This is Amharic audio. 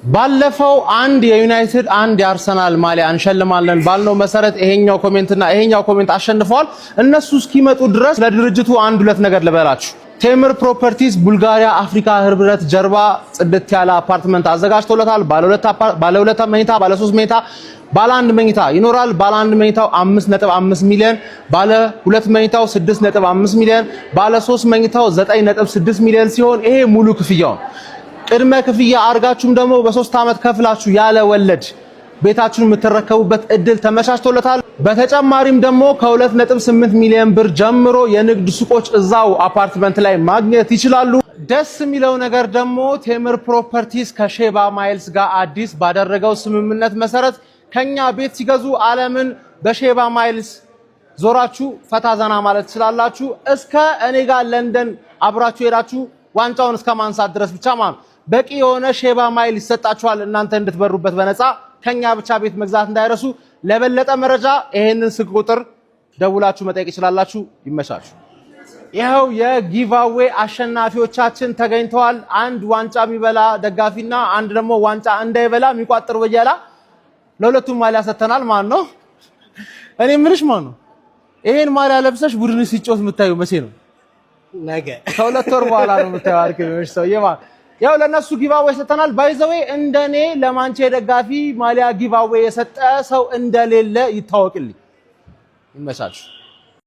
ባለፈው አንድ የዩናይትድ አንድ የአርሰናል ማሊያ እንሸልማለን ባልነው መሰረት ይሄኛው ኮሜንት አሸንፈዋል። እነሱ እስኪመጡ ድረስ ለድርጅቱ አንድ ሁለት ነገር ልበላችሁ። ቴምር ፕሮፐርቲስ ቡልጋሪያ አፍሪካ ህብረት ጀርባ ጽድት ያለ አፓርትመንት አዘጋጅቶለታል። ባለ ሁለት መኝታ፣ ባለ 3 መኝታ፣ ባለ 1 መኝታ ይኖራል። ባለ 1 መኝታው 5.5 ሚሊዮን፣ ባለ 2 መኝታው 6.5 ሚሊዮን፣ ባለ 3 መኝታው 9.6 ሚሊዮን ሲሆን ይሄ ሙሉ ክፍያው ቅድመ ክፍያ አርጋችሁም ደግሞ በ3 አመት ከፍላችሁ ያለ ወለድ ቤታችሁን የምትረከቡበት እድል ተመቻችቶለታል። በተጨማሪም ደግሞ ከ2.8 ሚሊዮን ብር ጀምሮ የንግድ ሱቆች እዛው አፓርትመንት ላይ ማግኘት ይችላሉ። ደስ የሚለው ነገር ደግሞ ቴምር ፕሮፐርቲስ ከሼባ ማይልስ ጋር አዲስ ባደረገው ስምምነት መሰረት ከኛ ቤት ሲገዙ ዓለምን በሼባ ማይልስ ዞራችሁ ፈታ ዘና ማለት ትችላላችሁ። እስከ እኔ ጋር ለንደን አብራችሁ ሄዳችሁ ዋንጫውን እስከ ማንሳት ድረስ ብቻ ማለት በቂ የሆነ ሼባ ማይል ይሰጣችኋል። እናንተ እንድትበሩበት በነፃ ከኛ ብቻ ቤት መግዛት እንዳይረሱ። ለበለጠ መረጃ ይሄንን ስልክ ቁጥር ደውላችሁ መጠየቅ ይችላላችሁ። ይመቻችሁ። ይሄው የጊቫዌ አሸናፊዎቻችን ተገኝተዋል። አንድ ዋንጫ የሚበላ ደጋፊና አንድ ደግሞ ዋንጫ እንዳይበላ የሚቋጥር ወያላ ለሁለቱም ማሊያ ሰተናል ማለት ነው። እኔ ምንሽ ማለት ነው ይሄን ማሊያ ለብሰሽ ቡድን ሲጮት የምታዩ መቼ ነው? ነገ ከሁለት ወር በኋላ ነው የምታዩ። አርክሽ ሰው ያው ለነሱ ጊቫዌ ሰተናል። ባይዘዌ እንደኔ ለማንቼ ደጋፊ ማሊያ ጊቫዌ የሰጠ ሰው እንደሌለ ይታወቅልኝ። ይመቻችሁ።